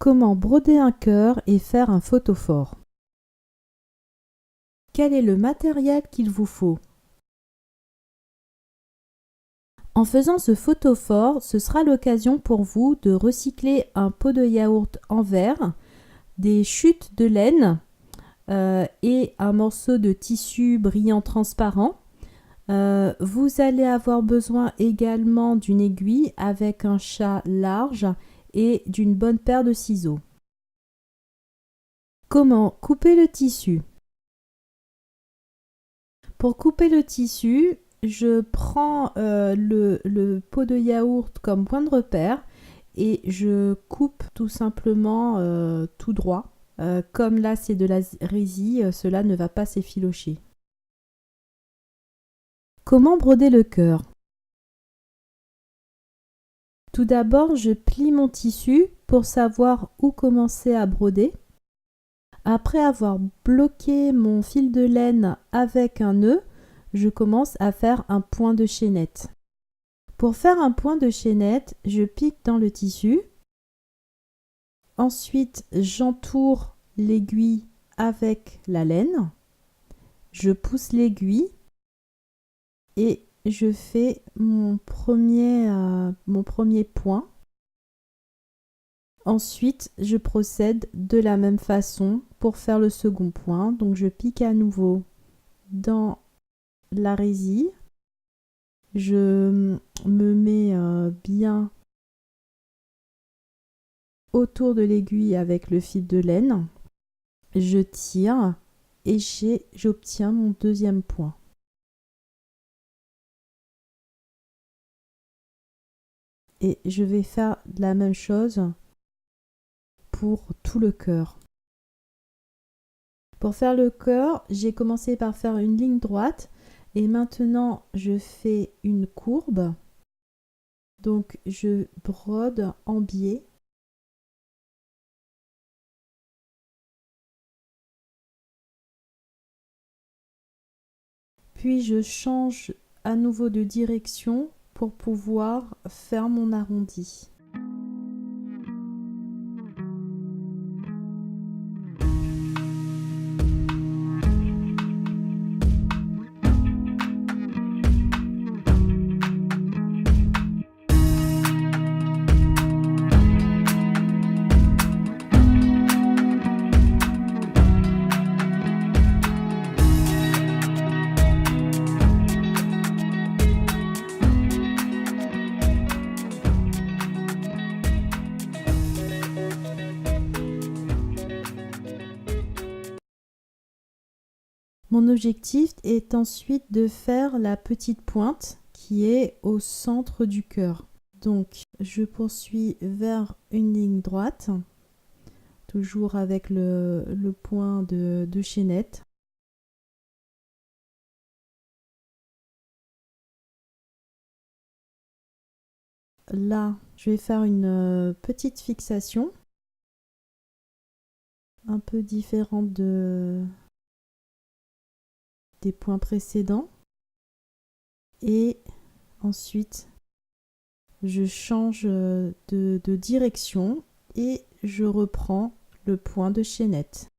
Comment broder un cœur et faire un photophore? Quel est le matériel qu'il vous faut? En faisant ce photophore, ce sera l'occasion pour vous de recycler un pot de yaourt en verre, des chutes de laine et un morceau de tissu brillant transparent. Vous allez avoir besoin également d'une aiguille avec un chat large et d'une bonne paire de ciseaux. Comment couper le tissu? Pour couper le tissu, je prends le pot de yaourt comme point de repère et je coupe tout simplement tout droit. Comme là c'est de la résille, cela ne va pas s'effilocher. Comment broder le cœur? Tout d'abord, je plie mon tissu pour savoir où commencer à broder. Après avoir bloqué mon fil de laine avec un nœud, je commence à faire un point de chaînette. Pour faire un point de chaînette, je pique dans le tissu. Ensuite, j'entoure l'aiguille avec la laine. Je pousse l'aiguille et je fais mon premier point. Ensuite, je procède de la même façon pour faire le second point. Donc, je pique à nouveau dans la résille. Je me mets bien autour de l'aiguille avec le fil de laine. Je tire et j'obtiens mon deuxième point. Et je vais faire la même chose pour tout le cœur. Pour faire le cœur, j'ai commencé par faire une ligne droite et maintenant je fais une courbe. Donc je brode en biais. Puis je change à nouveau de direction pour pouvoir faire mon arrondi. Mon objectif est ensuite de faire la petite pointe qui est au centre du cœur. Donc je poursuis vers une ligne droite, toujours avec le point de chaînette. Là, je vais faire une petite fixation, un peu différente des points précédents. Et ensuite, je change de direction et je reprends le point de chaînette.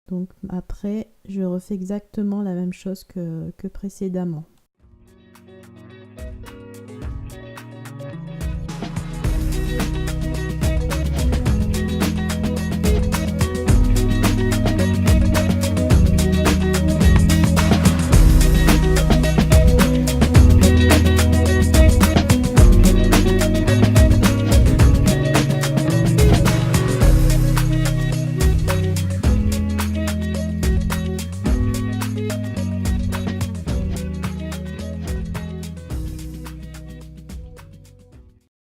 Donc après, je refais exactement la même chose que précédemment.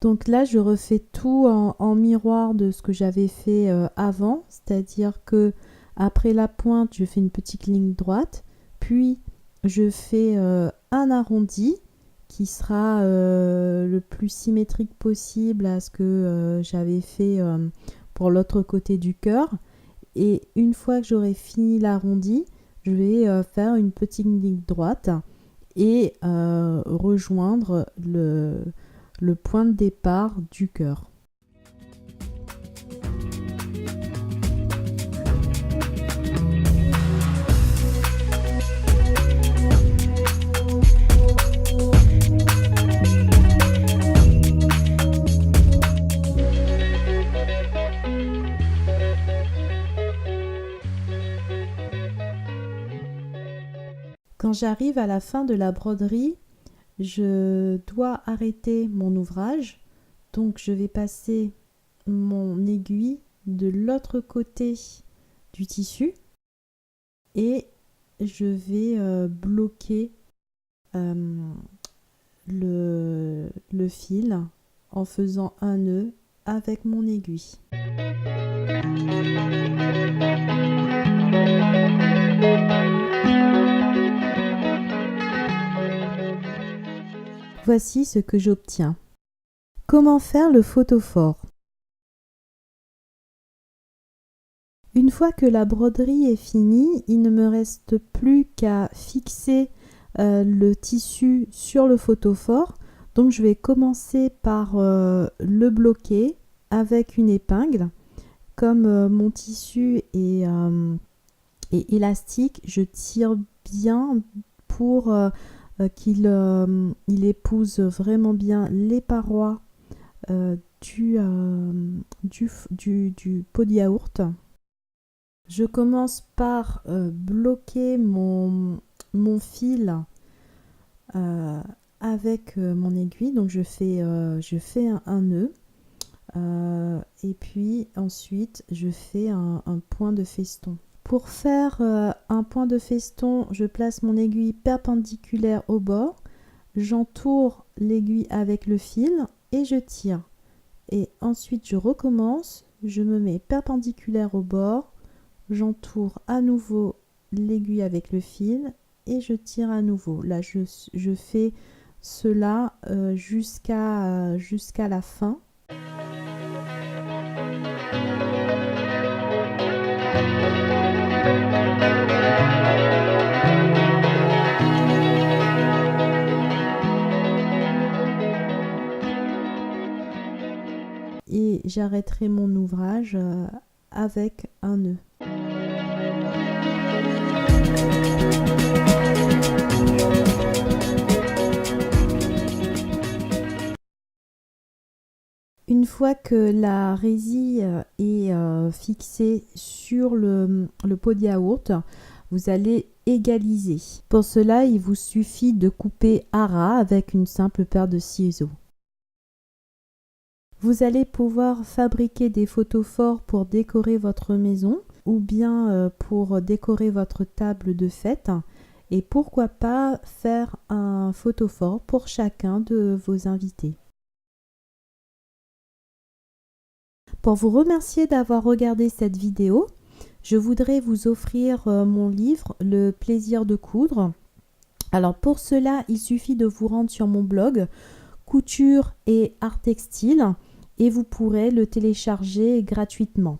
Donc là, je refais tout en miroir de ce que j'avais fait avant, c'est-à-dire que après la pointe, je fais une petite ligne droite, puis je fais un arrondi qui sera le plus symétrique possible à ce que j'avais fait pour l'autre côté du cœur. Et une fois que j'aurai fini l'arrondi, je vais faire une petite ligne droite et rejoindre le point de départ du cœur. Quand j'arrive à la fin de la broderie, je dois arrêter mon ouvrage. Donc je vais passer mon aiguille de l'autre côté du tissu et je vais bloquer le fil en faisant un nœud avec mon aiguille. Voici ce que j'obtiens. Comment faire le photophore? Une fois que la broderie est finie, il ne me reste plus qu'à fixer le tissu sur le photophore. Donc je vais commencer par le bloquer avec une épingle. Comme mon tissu est élastique, je tire bien pour qu'il épouse vraiment bien les parois du pot de yaourt. Je commence par bloquer mon fil avec mon aiguille. Donc je fais un nœud et puis ensuite je fais un point de feston. Pour faire un point de feston, je place mon aiguille perpendiculaire au bord, j'entoure l'aiguille avec le fil et je tire. Et ensuite je recommence, je me mets perpendiculaire au bord, j'entoure à nouveau l'aiguille avec le fil et je tire à nouveau. Là je fais cela jusqu'à la fin. Et j'arrêterai mon ouvrage avec un nœud. Une fois que la résille est fixée sur le pot de yaourt, vous allez égaliser. Pour cela, il vous suffit de couper à ras avec une simple paire de ciseaux. Vous allez pouvoir fabriquer des photophores pour décorer votre maison ou bien pour décorer votre table de fête. Et pourquoi pas faire un photophore pour chacun de vos invités. Pour vous remercier d'avoir regardé cette vidéo, je voudrais vous offrir mon livre « Le plaisir de coudre ». Alors pour cela, il suffit de vous rendre sur mon blog « Couture et art textile » et vous pourrez le télécharger gratuitement.